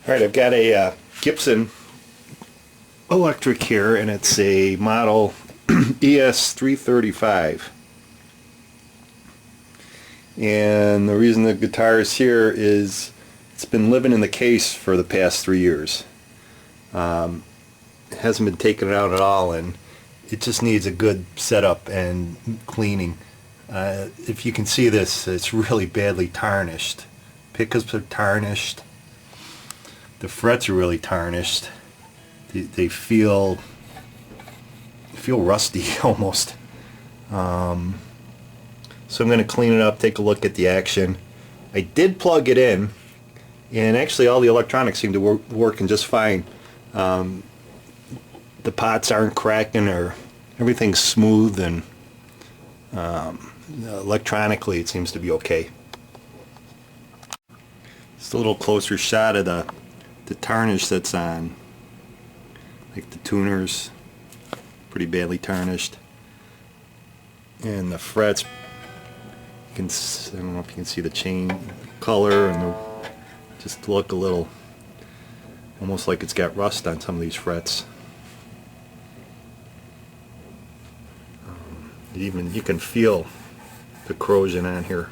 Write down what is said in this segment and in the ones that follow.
Alright, I've got a Gibson electric here, and it's a model ES 335. And the reason the guitar is here is it's been living in the case for the past 3 years. It hasn't been taken out at all, and it just needs a good setup and cleaning. If you can see this, it's really badly tarnished. Pickups are tarnished. The frets are really tarnished. They feel rusty almost. So I'm going to clean it up, take a look at the action. I did plug it in, and actually all the electronics seem to working just fine. The pots aren't cracking, or everything's smooth, and electronically it seems to be okay. Just a little closer shot of the tarnish that's on, like the tuners, pretty badly tarnished, and the frets. I don't know if you can see the chain color, and just look a little, almost like it's got rust on some of these frets. Even you can feel the corrosion on here.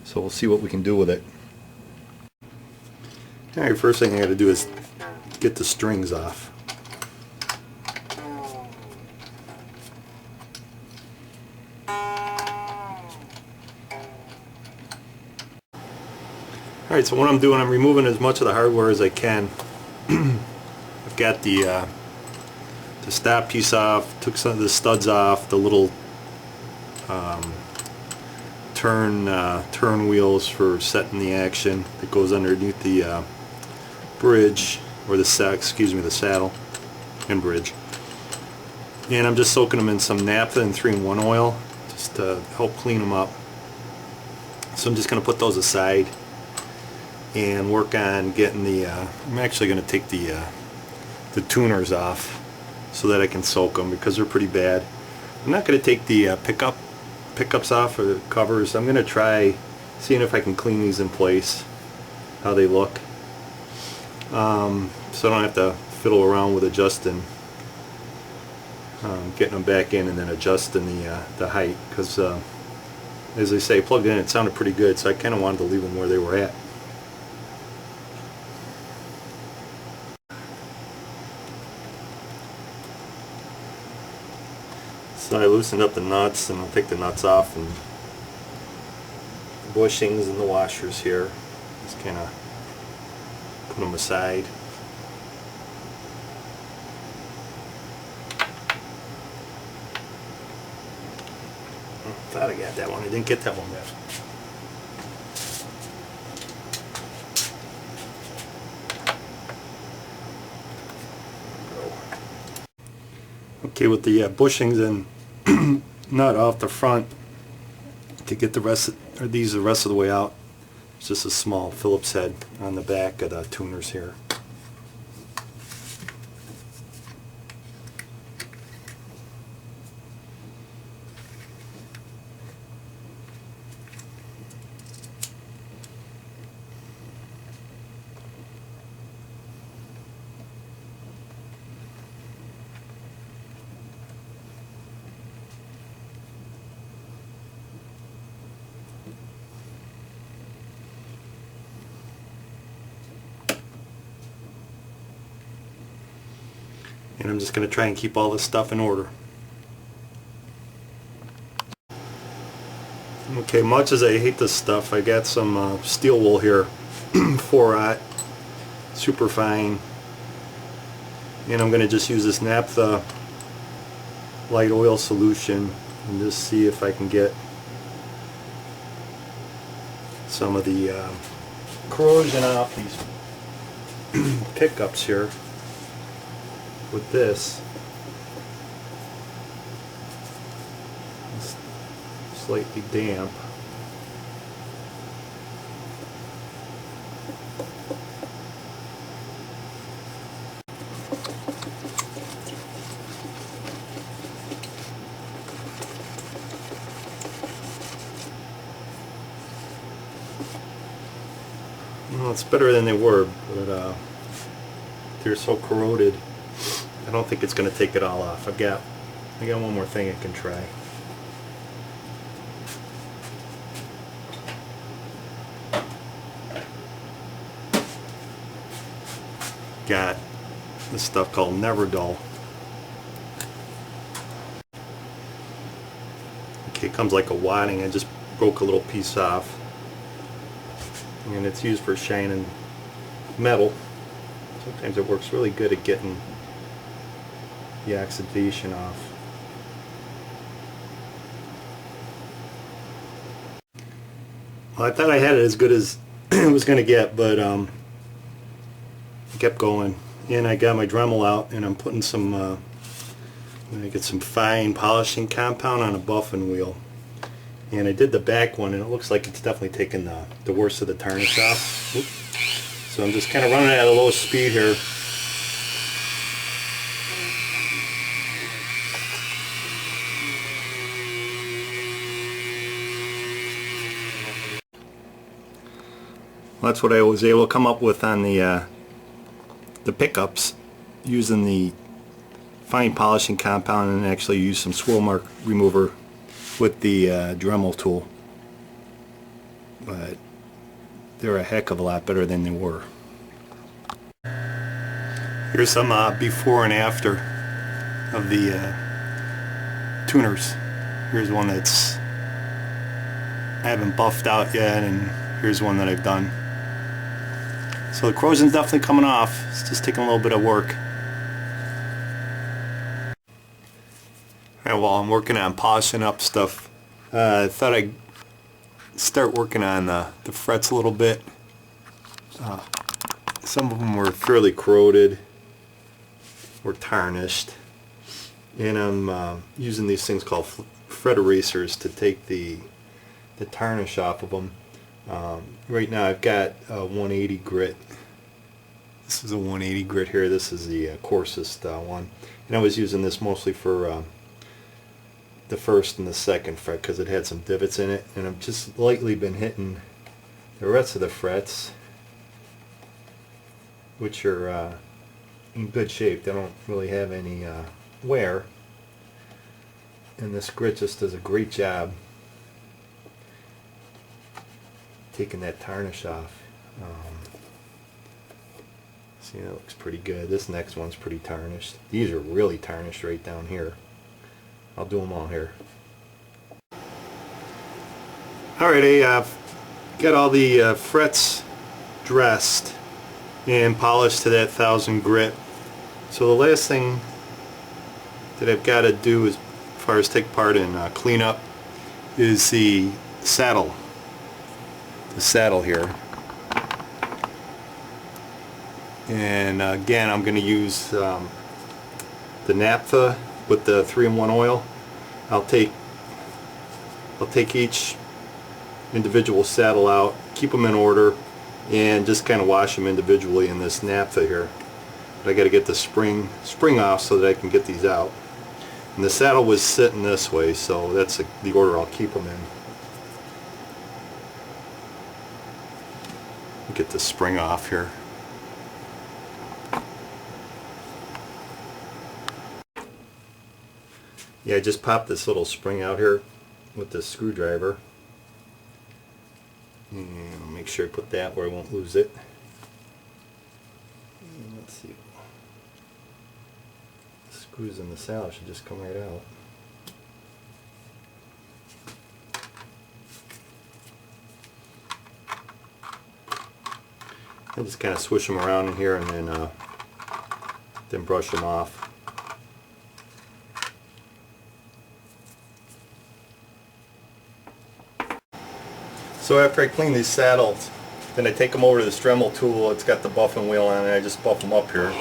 So we'll see what we can do with it. Alright, first thing I got to do is get the strings off. Alright, so what I'm doing, I'm removing as much of the hardware as I can. I've got the stop piece off, took some of the studs off, the little turn wheels for setting the action that goes underneath the bridge, or the saddle and bridge. And I'm just soaking them in some naphtha and 3-in-1 oil just to help clean them up. So I'm just going to put those aside and work on getting the I'm actually going to take the tuners off so that I can soak them, because they're pretty bad. I'm not going to take the pickups off, or the covers. I'm going to try seeing if I can clean these in place, how they look, so I don't have to fiddle around with adjusting, getting them back in and then adjusting the height, because as I say, plugged in, it sounded pretty good, so I kind of wanted to leave them where they were at. So I loosened up the nuts, and I'll take the nuts off, and the bushings and the washers here. Just kind of put them aside. I thought I got that one. I didn't get that one yet. Okay, with the bushings and nut off the front, to get the rest of the way out, it's just a small Phillips head on the back of the tuners here. And I'm just going to try and keep all this stuff in order. Okay, much as I hate this stuff, I got some steel wool here, 4-aught, super fine, and I'm going to just use this naphtha light oil solution and just see if I can get some of the corrosion off these pickups here with this. It's slightly damp. Well, it's better than they were, but they're so corroded. I don't think it's going to take it all off. I got one more thing I can try. Got this stuff called Never Dull. Okay, it comes like a wadding. I just broke a little piece off, and it's used for shining metal. Sometimes it works really good at getting the oxidation off. Well, I thought I had it as good as it was going to get, but I kept going, and I got my Dremel out, and I'm putting some I'm going to get some fine polishing compound on a buffing wheel. And I did the back one, and it looks like it's definitely taken the worst of the tarnish off. Oops. So I'm just kind of running at a low speed here. Well, that's what I was able to come up with on the pickups, using the fine polishing compound, and actually use some swirl mark remover with the Dremel tool. But they're a heck of a lot better than they were. Here's some before and after of the tuners. Here's one that's I haven't buffed out yet, and here's one that I've done. So the corrosion's definitely coming off. It's just taking a little bit of work. Alright, while I'm working on polishing up stuff, I thought I'd start working on the frets a little bit. Some of them were fairly corroded or tarnished, and I'm using these things called fret erasers to take the tarnish off of them. Right now I've got a 180 grit. This is a 180 grit here. This is the coarsest one, and I was using this mostly for the first and the second fret because it had some divots in it, and I've just lightly been hitting the rest of the frets, which are in good shape. They don't really have any wear, and this grit just does a great job taking that tarnish off. See, that looks pretty good. This next one's pretty tarnished. These are really tarnished right down here. I'll do them all here. Alright, I've got all the frets dressed and polished to that 1000 grit. So the last thing that I've got to do as far as take part in clean up is the saddle. The saddle here. And again, I'm going to use the naphtha with the 3-in-1 oil. I'll take each individual saddle out, keep them in order, and just kind of wash them individually in this naphtha here. But I got to get the spring off so that I can get these out. And the saddle was sitting this way, so that's the order I'll keep them in. Get the spring off here. Yeah, I just popped this little spring out here with this screwdriver. And I'll make sure I put that where I won't lose it. And let's see. The screws in the saddle should just come right out. I just kind of swish them around in here and then brush them off. So after I clean these saddles, then I take them over to the Dremel tool. It's got the buffing wheel on it. I just buff them up here.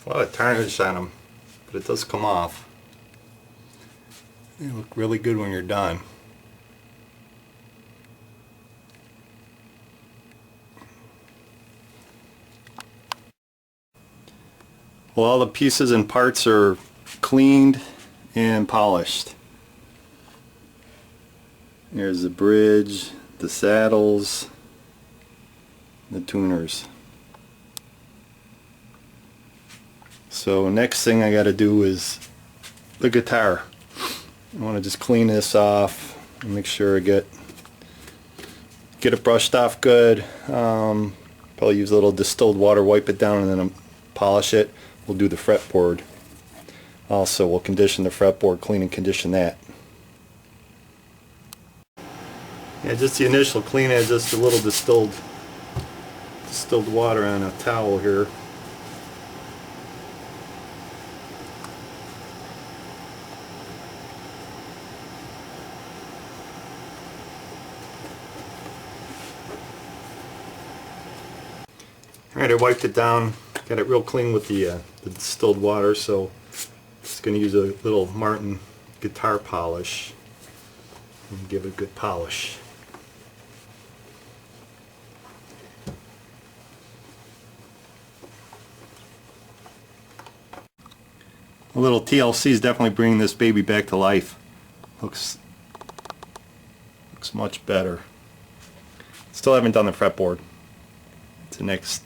A lot of tarnish on them, but it does come off. They look really good when you're done. Well, all the pieces and parts are cleaned and polished. Here's the bridge, the saddles, the tuners. So next thing I got to do is the guitar. I want to just clean this off and make sure I get it brushed off good. Probably use a little distilled water, wipe it down, and then polish it. We'll do the fretboard. Also, we'll condition the fretboard, clean and condition that. Yeah, just the initial clean is just a little distilled water on a towel here. Alright, I wiped it down, got it real clean with the distilled water, so just going to use a little Martin guitar polish and give it a good polish. A little TLC is definitely bringing this baby back to life. Looks much better. Still haven't done the fretboard. It's the next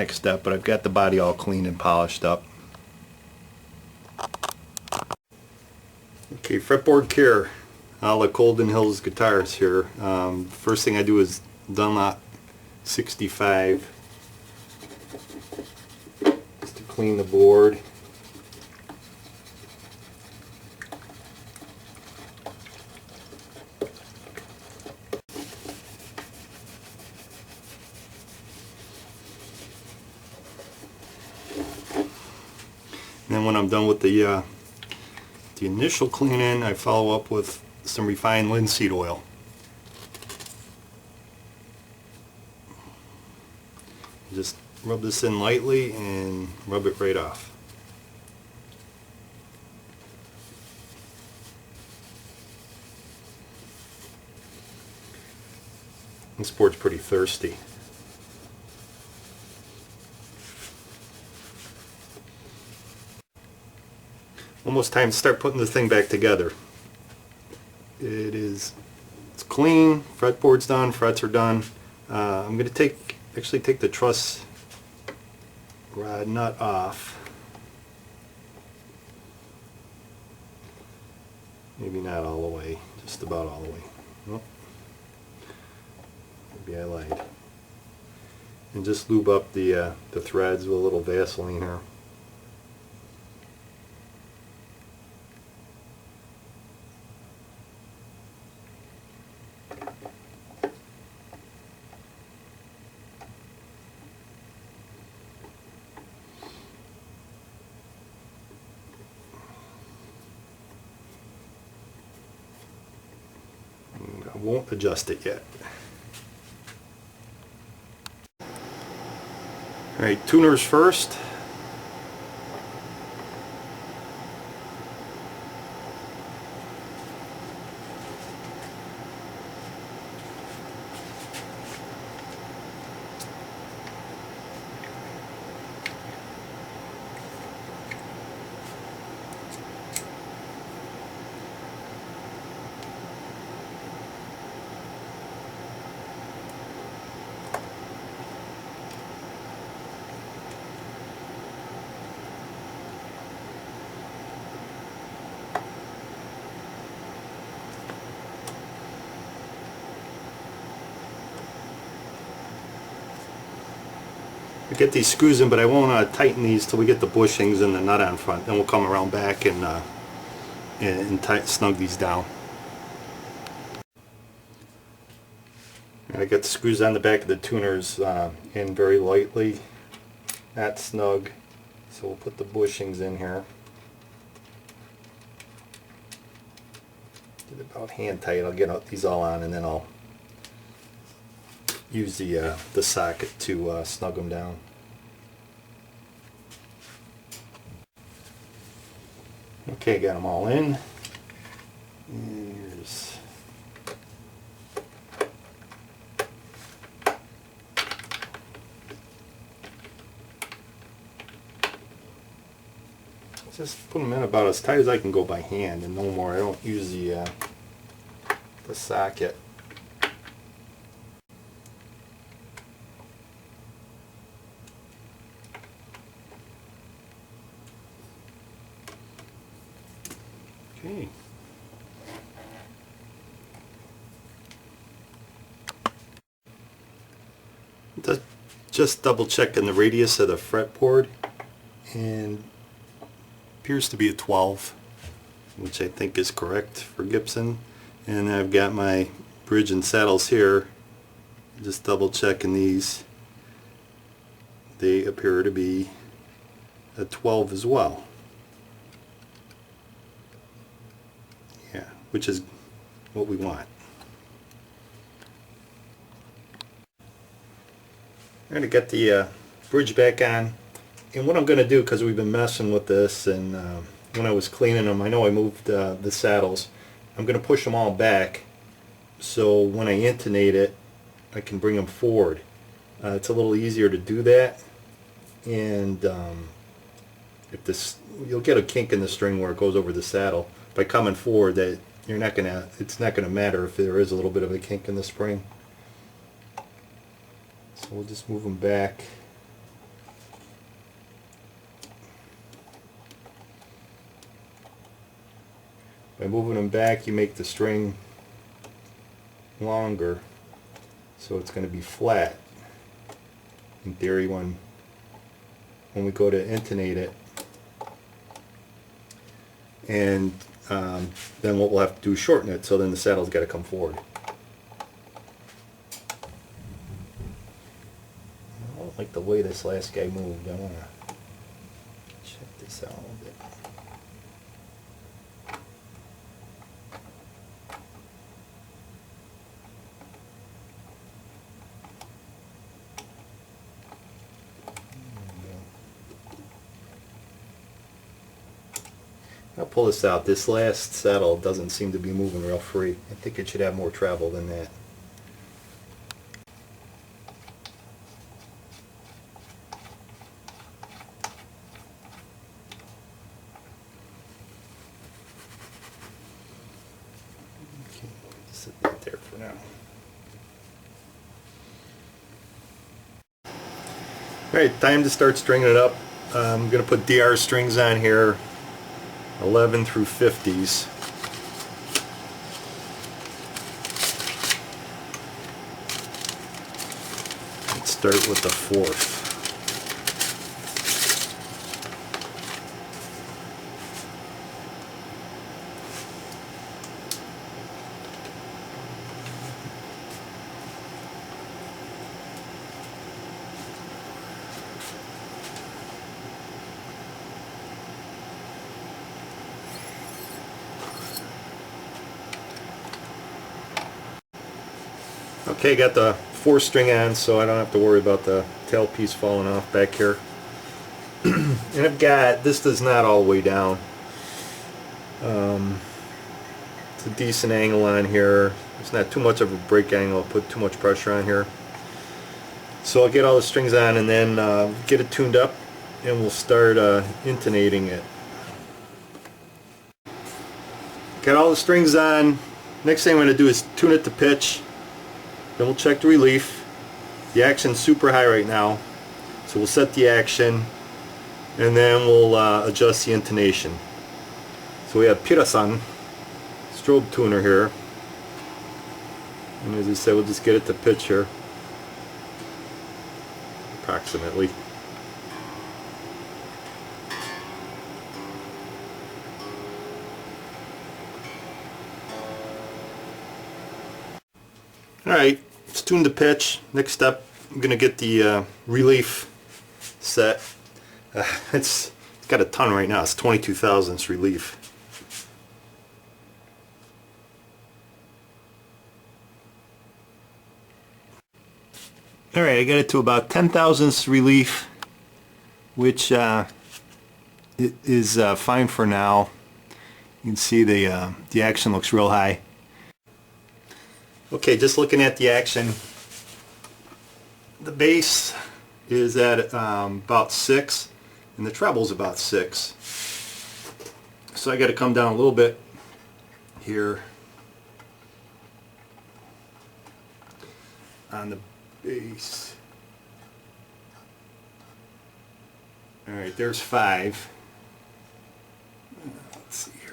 step, but I've got the body all cleaned and polished up. Okay, fretboard care, a la Golden Hills guitars here. First thing I do is Dunlop 65 just to clean the board. And then when I'm done with the initial cleaning, I follow up with some refined linseed oil. Just rub this in lightly and rub it right off. This board's pretty thirsty. Almost time to start putting the thing back together. It's clean, fretboard's done, frets are done. I'm going to actually take the truss rod nut off. Maybe not all the way, just about all the way. Nope. Maybe I lied. And just lube up the threads with a little Vaseline here. I won't adjust it yet. Alright, tuners first. I get these screws in, but I won't tighten these till we get the bushings and the nut on front. Then we'll come around back and snug these down. And I got the screws on the back of the tuners in very lightly, not snug. So we'll put the bushings in here. Get about hand tight. I'll get these all on, and then I'll use the socket to snug them down. Okay, got them all in. Here's just put them in about as tight as I can go by hand and no more. I don't use the socket. Okay. Just double checking the radius of the fretboard, and appears to be a 12, which I think is correct for Gibson. And I've got my bridge and saddles here. Just double checking these. They appear to be a 12 as well. Yeah, which is what we want. I'm going to get the bridge back on, and what I'm going to do, because we've been messing with this, and when I was cleaning them, I know I moved the saddles. I'm going to push them all back, so when I intonate it, I can bring them forward. It's a little easier to do that, and if this, you'll get a kink in the string where it goes over the saddle. By coming forward, that you're not gonna, it's not gonna matter if there is a little bit of a kink in the spring. So we'll just move them back. By moving them back, you make the string longer, so it's going to be flat. In theory, when we go to intonate it, and then what we'll have to do is shorten it, so then the saddle's got to come forward. I don't like the way this last guy moved. I want to check this out a little bit. I'll pull this out. This last saddle doesn't seem to be moving real free. I think it should have more travel than that. Okay, sit that there for now. Alright, time to start stringing it up. I'm going to put DR strings on here, 11 through 50s. Let's start with the 4th. Okay, got the 4th string on, so I don't have to worry about the tail piece falling off back here. And I've got, this does not all the way down. It's a decent angle on here. It's not too much of a break angle, I'll put too much pressure on here. So I'll get all the strings on and then get it tuned up, and we'll start intonating it. Got all the strings on. Next thing I'm going to do is tune it to pitch. Then we'll check the relief. The action's super high right now, so we'll set the action, and then we'll adjust the intonation. So we have Pirasan strobe tuner here, and as I said, we'll just get it to pitch here, approximately. Alright, it's tuned to pitch. Next step, I'm going to get the relief set. It's got a ton right now. It's 22 thousandths relief. Alright, I got it to about 10 thousandths relief, which is fine for now. You can see the action looks real high. Okay, just looking at the action, the bass is at about 6 and the treble's about 6. So I got to come down a little bit here on the bass. Alright, there's 5. Let's see here.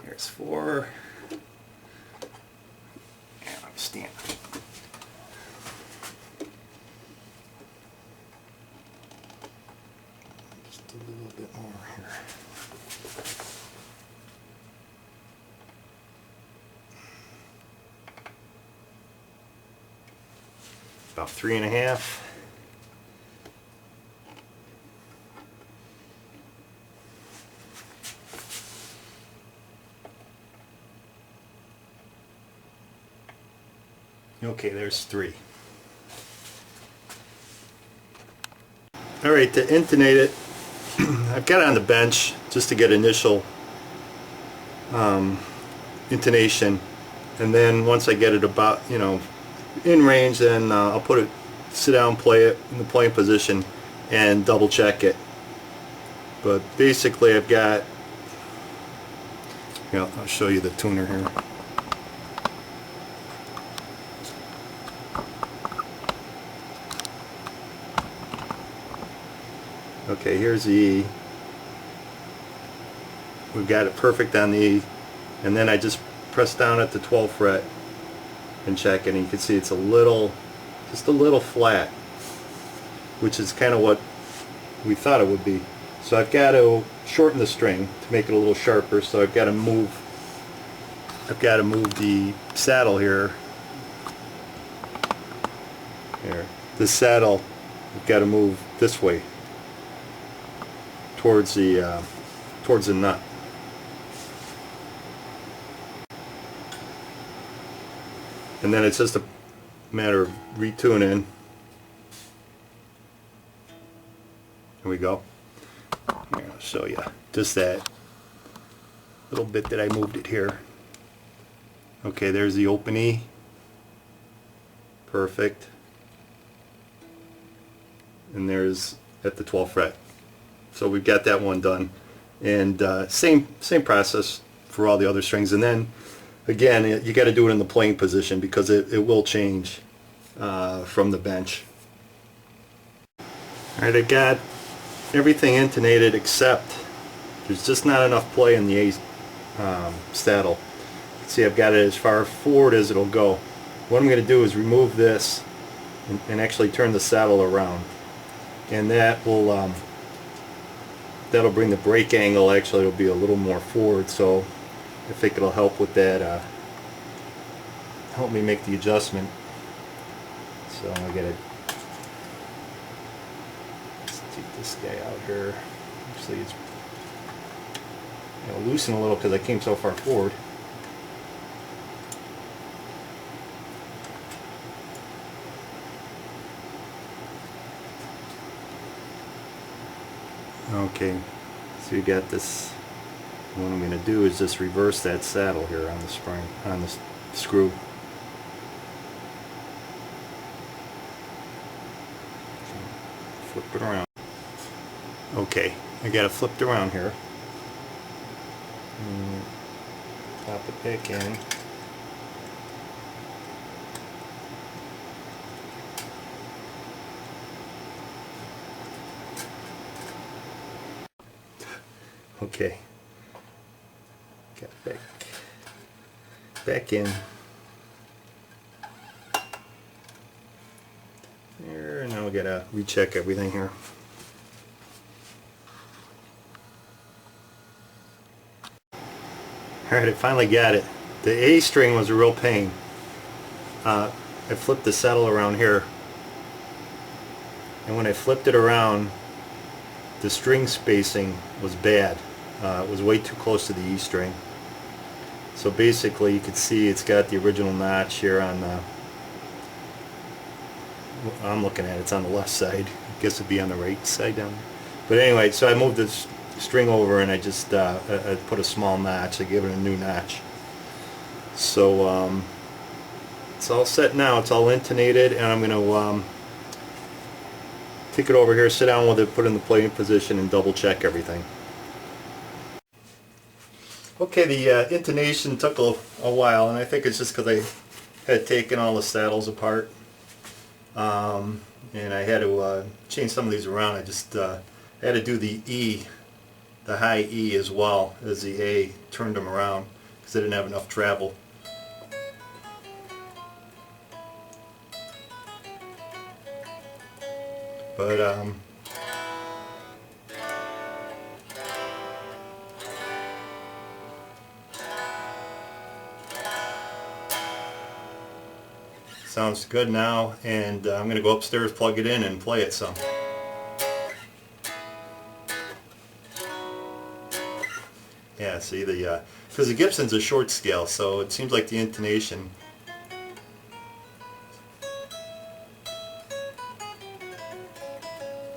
There's 4. And I'm standing. Just a little bit more here. About 3.5. Okay, there's 3. Alright, to intonate it, I've got it on the bench just to get initial intonation, and then once I get it about, you know, in range, then I'll put it, sit down, play it in the playing position and double check it. But basically I've got, you know, I'll show you the tuner here. Okay, here's the E. We've got it perfect on the E, and then I just press down at the 12th fret and check it, and you can see it's a little, just a little flat, which is kind of what we thought it would be. So I've got to shorten the string to make it a little sharper, so I've got to move the saddle here. Here, the saddle, I've got to move this way towards the nut. And then it's just a matter of retuning. Here we go. Here, I'll show you just that little bit that I moved it here. Okay, there's the open E. Perfect. And there's at the 12th fret. So we've got that one done, and same process for all the other strings. And then again, you got to do it in the playing position because it will change from the bench. Alright, I got everything intonated except there's just not enough play in the A saddle. See, I've got it as far forward as it'll go. What I'm going to do is remove this and actually turn the saddle around, and that will that'll bring the break angle, actually it'll be a little more forward, so I think it'll help with that, help me make the adjustment. So I gotta, let's take this guy out here. Actually it's, you know, loosen a little because I came so far forward. Okay, so you got this. What I'm going to do is just reverse that saddle here on the spring, on the screw. Flip it around. Okay, I got it flipped around here. Pop it back in. Okay, got it back in there. Now we gotta recheck everything here. Alright, I finally got it. The A string was a real pain. I flipped the saddle around here, and when I flipped it around, the string spacing was bad. It was way too close to the E string. So basically you can see it's got the original notch here on I'm looking at it's on the left side. I guess it'd be on the right side down. But anyway, so I moved this string over and I just I put a small notch. I gave it a new notch. So it's all set now. It's all intonated, and I'm going to take it over here, sit down with it, put it in the playing position, and double check everything. Okay, the intonation took a while, and I think it's just because I had taken all the saddles apart, and I had to change some of these around. I just had to do the E, the high E as well as the A, turned them around because I didn't have enough travel. But sounds good now, and I'm going to go upstairs, plug it in, and play it some. Yeah, see, because the Gibson's a short scale, so it seems like the intonation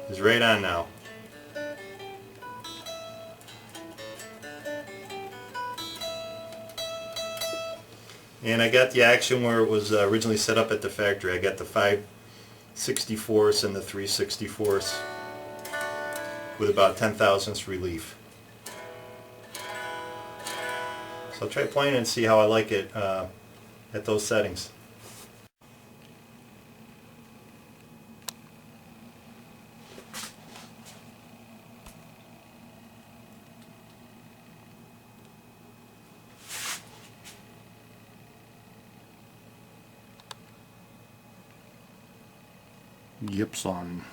is right on now. And I got the action where it was originally set up at the factory. I got the 5/64 and the 3/64 with about 10,000ths relief. So I'll try playing and see how I like it at those settings. Gibson.